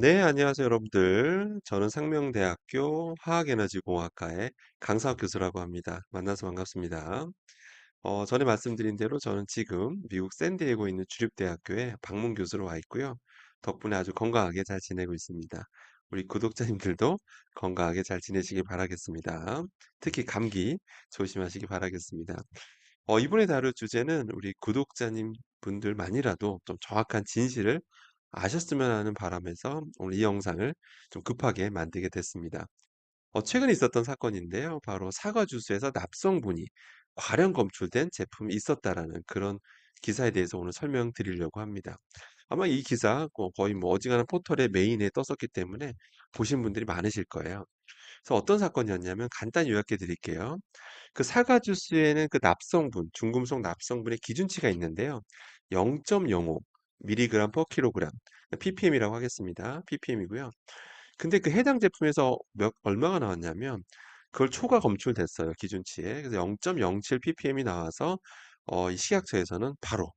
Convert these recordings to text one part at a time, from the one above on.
네, 안녕하세요, 여러분들. 저는 상명대학교 화학에너지공학과의 강사학 교수라고 합니다. 만나서 반갑습니다. 전에 말씀드린 대로 저는 지금 미국 샌디에고에 있는 주립대학교에 방문 교수로 와 있고요. 덕분에 아주 건강하게 잘 지내고 있습니다. 우리 구독자님들도 건강하게 잘 지내시길 바라겠습니다. 특히 감기 조심하시기 바라겠습니다. 이번에 다룰 주제는 우리 구독자님 분들만이라도 좀 정확한 진실을 아셨으면 하는 바람에서 오늘 이 영상을 좀 급하게 만들게 됐습니다. 최근에 있었던 사건인데요. 바로 사과 주스에서 납성분이 과량 검출된 제품이 있었다라는 그런 기사에 대해서 오늘 설명드리려고 합니다. 아마 이 기사 거의 뭐 어지간한 포털의 메인에 떴었기 때문에 보신 분들이 많으실 거예요. 그래서 어떤 사건이었냐면 간단히 요약해 드릴게요. 그 사과 주스에는 그 납성분, 중금속 납성분의 기준치가 있는데요. 0.05 mg per kg, ppm이라고 하겠습니다. ppm이고요. 근데 그 해당 제품에서 얼마가 나왔냐면 그걸 초과 검출됐어요. 기준치에. 그래서 0.07 ppm이 나와서 이 식약처에서는 바로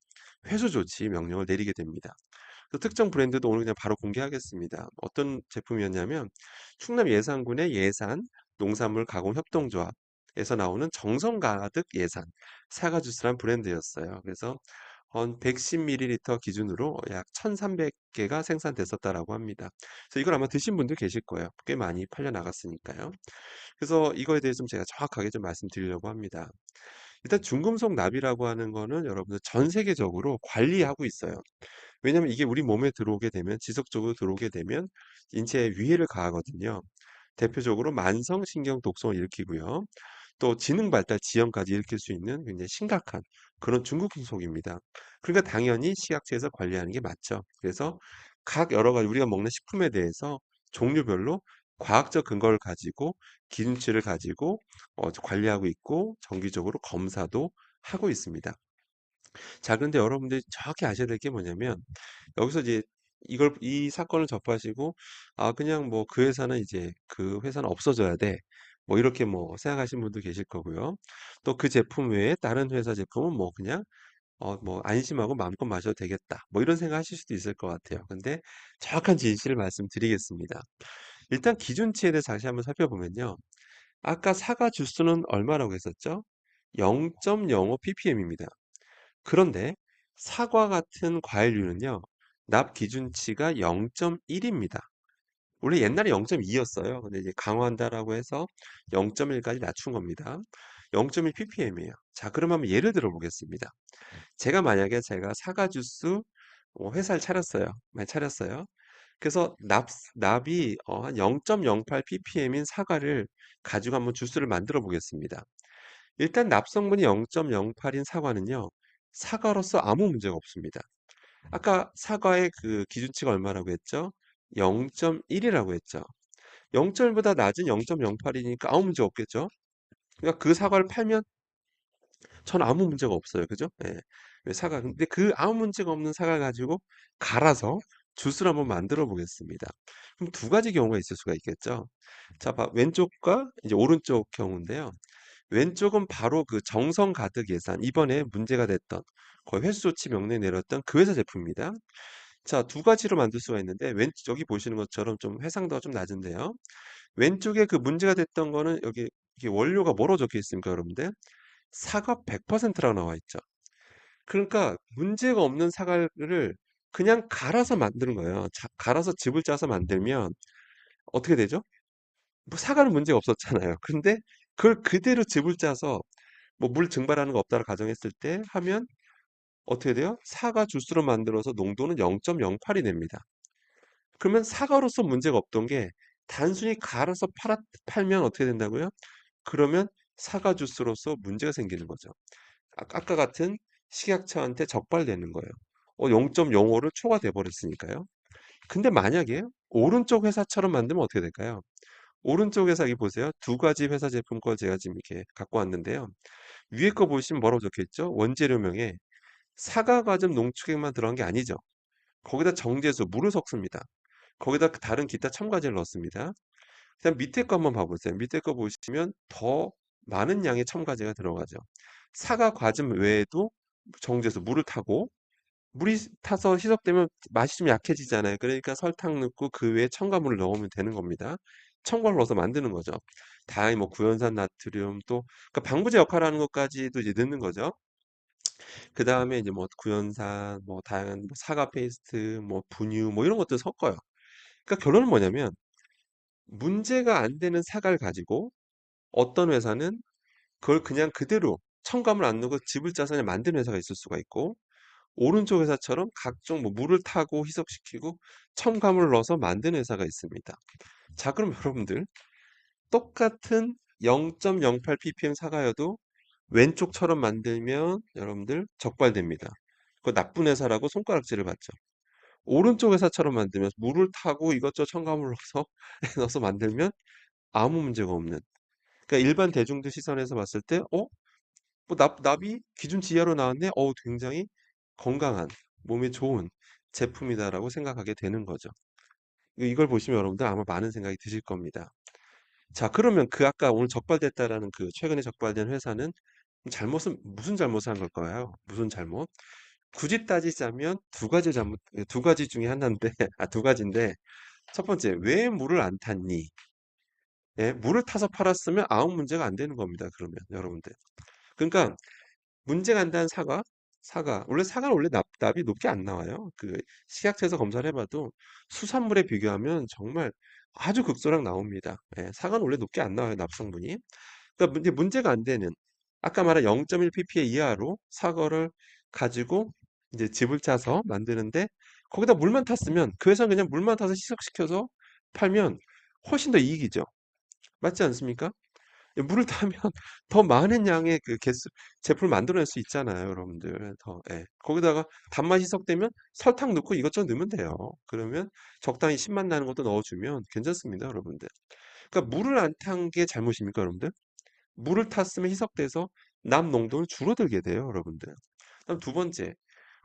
회수 조치 명령을 내리게 됩니다. 그 특정 브랜드도 오늘 그냥 바로 공개하겠습니다. 어떤 제품이었냐면 충남 예산군의 예산 농산물 가공 협동조합에서 나오는 정성 가득 예산 사과 주스란 브랜드였어요. 그래서 한 110ml 기준으로 약 1,300개가 생산됐었다라고 합니다. 그래서 이걸 아마 드신 분들 계실 거예요. 꽤 많이 팔려 나갔으니까요. 그래서 이거에 대해서 좀 제가 정확하게 좀 말씀드리려고 합니다. 일단 중금속 납이라고 하는 거는 여러분들 전 세계적으로 관리하고 있어요. 왜냐면 이게 우리 몸에 들어오게 되면 지속적으로 들어오게 되면 인체에 위해를 가하거든요. 대표적으로 만성신경 독성을 일으키고요. 또 지능 발달 지연까지 일으킬 수 있는 굉장히 심각한 그런 중금속입니다. 그러니까 당연히 식약처에서 관리하는 게 맞죠. 그래서 각 여러 가지 우리가 먹는 식품에 대해서 종류별로 과학적 근거를 가지고 기준치를 가지고 관리하고 있고 정기적으로 검사도 하고 있습니다. 자, 그런데 여러분들이 정확히 아셔야 될 게 뭐냐면 여기서 이제 이 사건을 접하시고 그냥 뭐 그 회사는 이제 그 회사는 없어져야 돼. 뭐 이렇게 뭐 생각하시는 분도 계실 거고요. 또 그 제품 외에 다른 회사 제품은 뭐 그냥 뭐 안심하고 마음껏 마셔도 되겠다. 뭐 이런 생각하실 수도 있을 것 같아요. 근데 정확한 진실을 말씀드리겠습니다. 일단 기준치에 대해서 다시 한번 살펴보면요. 아까 사과 주스는 얼마라고 했었죠? 0.05 ppm입니다. 그런데 사과 같은 과일류는요. 납 기준치가 0.1입니다. 원래 옛날에 0.2였어요. 근데 이제 강화한다라고 해서 0.1까지 낮춘 겁니다. 0.1 ppm이에요. 자, 그럼 한번 예를 들어 보겠습니다. 제가 사과 주스 회사를 차렸어요. 많이 차렸어요. 그래서 납이 한 0.08 ppm인 사과를 가지고 한번 주스를 만들어 보겠습니다. 일단 납성분이 0.08인 사과는요. 사과로서 아무 문제가 없습니다. 아까 사과의 그 기준치가 얼마라고 했죠? 0.1이라고 했죠. 0.1보다 낮은 0.08이니까 아무 문제 없겠죠? 그러니까 그 사과를 팔면 전 아무 문제가 없어요. 그죠? 예. 왜 근데 그 아무 문제가 없는 사과 가지고 갈아서 주스를 한번 만들어 보겠습니다. 그럼 두 가지 경우가 있을 수가 있겠죠? 자, 왼쪽과 이제 오른쪽 경우인데요. 왼쪽은 바로 그 정성 가득 예산, 이번에 문제가 됐던 거의 회수 조치 명령이 내렸던 그 회사 제품입니다. 자, 두 가지로 만들 수가 있는데 여기 보시는 것처럼 좀 해상도가 좀 낮은데요. 왼쪽에 그 문제가 됐던 거는 여기 이게 원료가 뭐로 적혀 있습니까, 여러분들? 사과 100%라고 나와 있죠. 그러니까 문제가 없는 사과를 그냥 갈아서 만드는 거예요. 갈아서 즙을 짜서 만들면 어떻게 되죠? 뭐 사과는 문제가 없었잖아요. 근데 그걸 그대로 즙을 짜서 뭐 물 증발하는 거 없다고 가정했을 때 하면 어떻게 돼요? 사과 주스로 만들어서 농도는 0.08이 됩니다. 그러면 사과로서 문제가 없던 게 단순히 갈아서 팔면 어떻게 된다고요? 그러면 사과 주스로서 문제가 생기는 거죠. 아까 같은 식약처한테 적발되는 거예요. 0.05를 초과돼 버렸으니까요. 근데 만약에 오른쪽 회사처럼 만들면 어떻게 될까요? 오른쪽 회사 여기 보세요. 두 가지 회사 제품 거 제가 지금 이렇게 갖고 왔는데요. 위에 거 보시면 뭐라고 적혀 있죠? 원재료명에 사과 과즙 농축액만 들어간 게 아니죠. 거기다 정제수, 물을 섞습니다. 거기다 다른 기타 첨가제를 넣습니다. 그다음 밑에 거 한번 봐보세요. 밑에 거 보시면 더 많은 양의 첨가제가 들어가죠. 사과 과즙 외에도 정제수, 물을 타고 물이 타서 희석되면 맛이 좀 약해지잖아요. 그러니까 설탕 넣고 그 외에 첨가물을 넣으면 되는 겁니다. 첨가를 넣어서 만드는 거죠. 다행히 뭐 구연산 나트륨 또 그러니까 방부제 역할을 하는 것까지도 이제 넣는 거죠. 그 다음에 이제 뭐 구연산, 뭐 다양한 뭐 사과 페이스트, 뭐 분유, 뭐 이런 것들 섞어요. 그러니까 결론은 뭐냐면 문제가 안 되는 사과를 가지고 어떤 회사는 그걸 그냥 그대로 첨가물 안 넣고 즙을 짜서 그냥 만드는 회사가 있을 수가 있고 오른쪽 회사처럼 각종 뭐 물을 타고 희석시키고 첨가물을 넣어서 만드는 회사가 있습니다. 자, 그럼 여러분들 똑같은 0.08 ppm 사과여도 왼쪽처럼 만들면 여러분들 적발됩니다. 그 나쁜 회사라고 손가락질을 받죠. 오른쪽 회사처럼 만들면 물을 타고 이것저것 첨가물 넣어서 넣어서 만들면 아무 문제가 없는. 그러니까 일반 대중들 시선에서 봤을 때, 뭐 납이 기준치 이하로 나왔네. 굉장히 건강한 몸에 좋은 제품이다라고 생각하게 되는 거죠. 이걸 보시면 여러분들 아마 많은 생각이 드실 겁니다. 자, 그러면 그 아까 오늘 적발됐다라는 그 최근에 적발된 회사는 잘못은 무슨 잘못을 한 걸까요? 무슨 잘못? 굳이 따지자면 두 가지 잘못, 두 가지 중에 하나인데, 두 가지인데, 첫 번째, 왜 물을 안 탔니? 예, 물을 타서 팔았으면 아무 문제가 안 되는 겁니다. 그러면 여러분들. 그러니까 문제가 안 되는 원래 사과는 원래 납이 높게 안 나와요. 그 식약처에서 검사를 해봐도 수산물에 비교하면 정말 아주 극소량 나옵니다. 예, 사과는 원래 높게 안 나와요, 납 성분이. 그러니까 문제가 안 되는 아까 말한 0.1 ppm 이하로 사과를 가지고 이제 즙을 짜서 만드는데 거기다 물만 탔으면 그 회사는 그냥 물만 타서 희석시켜서 팔면 훨씬 더 이익이죠. 맞지 않습니까? 물을 타면 더 많은 양의 그 개수 제품을 만들어낼 수 있잖아요, 여러분들. 예. 거기다가 단맛이 섞되면 설탕 넣고 이것저것 넣으면 돼요. 그러면 적당히 신맛 나는 것도 넣어주면 괜찮습니다, 여러분들. 그러니까 물을 안 탄 게 잘못입니까, 여러분들? 물을 탔으면 희석돼서 납 농도는 줄어들게 돼요, 여러분들. 그다음 두 번째,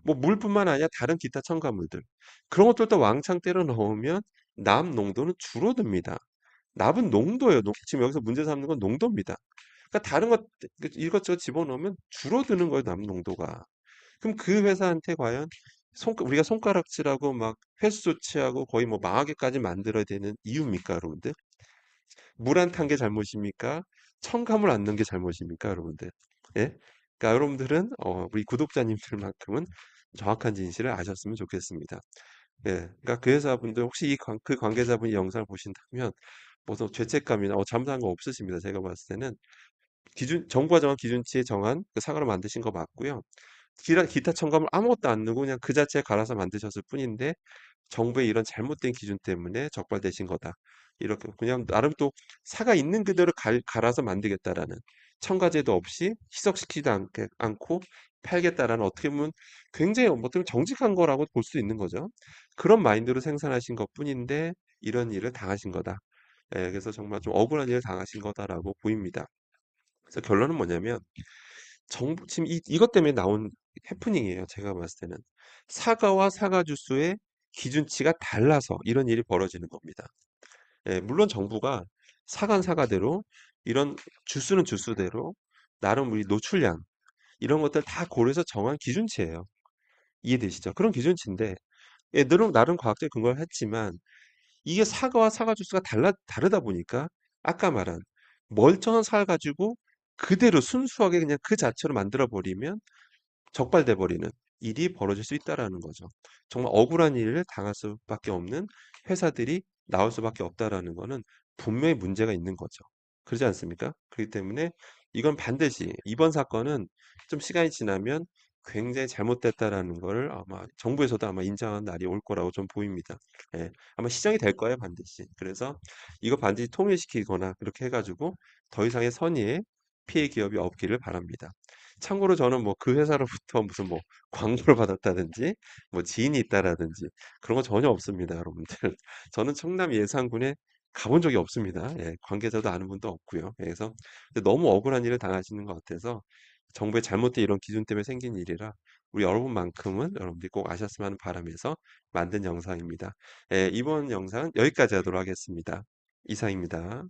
뭐 물뿐만 아니라 다른 기타 첨가물들 그런 것들도 왕창 때려 넣으면 납 농도는 줄어듭니다. 납은 농도예요. 지금 여기서 문제 삼는 건 농도입니다. 그러니까 다른 것 이것저것 집어넣으면 줄어드는 거예요, 납 농도가. 그럼 그 회사한테 과연 우리가 손가락질하고 막 회수 조치하고 거의 뭐 망하게까지 만들어야 되는 이유입니까, 여러분들? 물 안 탄 게 잘못입니까? 첨가물 안 넣은 게 잘못입니까, 여러분들? 예? 그러니까 여러분들은 우리 구독자님들만큼은 정확한 진실을 아셨으면 좋겠습니다. 예, 그러니까 그 회사분들 혹시 그 관계자분이 영상을 보신다면 뭐더 죄책감이나 잘못한 거 없으십니다. 제가 봤을 때는 정부가 정한 기준치에 정한 그 사과로 만드신 거 맞고요. 기타 첨가물 아무것도 안 넣고 그냥 그 자체에 갈아서 만드셨을 뿐인데 정부의 이런 잘못된 기준 때문에 적발되신 거다. 이렇게 그냥 나름 또 사과 있는 그대로 갈아서 만들겠다라는 첨가제도 없이 희석시키지 않고 팔겠다라는 어떻게 보면 굉장히 어떻게 보면 정직한 거라고 볼 수 있는 거죠. 그런 마인드로 생산하신 것뿐인데 이런 일을 당하신 거다. 예, 그래서 정말 좀 억울한 일을 당하신 거다라고 보입니다. 그래서 결론은 뭐냐면 지금 이것 때문에 나온 해프닝이에요. 제가 봤을 때는 사과와 사과 주스의 기준치가 달라서 이런 일이 벌어지는 겁니다. 예, 물론 정부가 사과는 사과대로 이런 주스는 주스대로 나름 우리 노출량 이런 것들 다 고려해서 정한 기준치예요. 이해되시죠? 그런 기준치인데 예, 나름 과학적 근거를 했지만 이게 사과와 사과 주스가 다르다 보니까 아까 말한 멀쩡한 사과 가지고 그대로 순수하게 그냥 그 자체로 만들어 버리면 적발돼 버리는 일이 벌어질 수 있다라는 거죠. 정말 억울한 일을 당할 수밖에 없는 회사들이 나올 수밖에 없다라는 거는 분명히 문제가 있는 거죠. 그러지 않습니까? 그렇기 때문에 이건 반드시 이번 사건은 좀 시간이 지나면 굉장히 잘못됐다라는 걸 아마 정부에서도 아마 인정하는 날이 올 거라고 좀 보입니다. 예, 아마 시정이 될 거예요, 반드시. 그래서 이거 반드시 통일시키거나 그렇게 해가지고 더 이상의 선의의 피해 기업이 없기를 바랍니다. 참고로 저는 뭐 그 회사로부터 무슨 뭐 광고를 받았다든지 뭐 지인이 있다라든지 그런 거 전혀 없습니다, 여러분들. 저는 청남 예산군에 가본 적이 없습니다. 예, 관계자도 아는 분도 없고요. 예, 그래서 근데 너무 억울한 일을 당하시는 것 같아서 정부의 잘못된 이런 기준 때문에 생긴 일이라 우리 여러분만큼은 여러분들이 꼭 아셨으면 하는 바람에서 만든 영상입니다. 예, 이번 영상은 여기까지 하도록 하겠습니다. 이상입니다.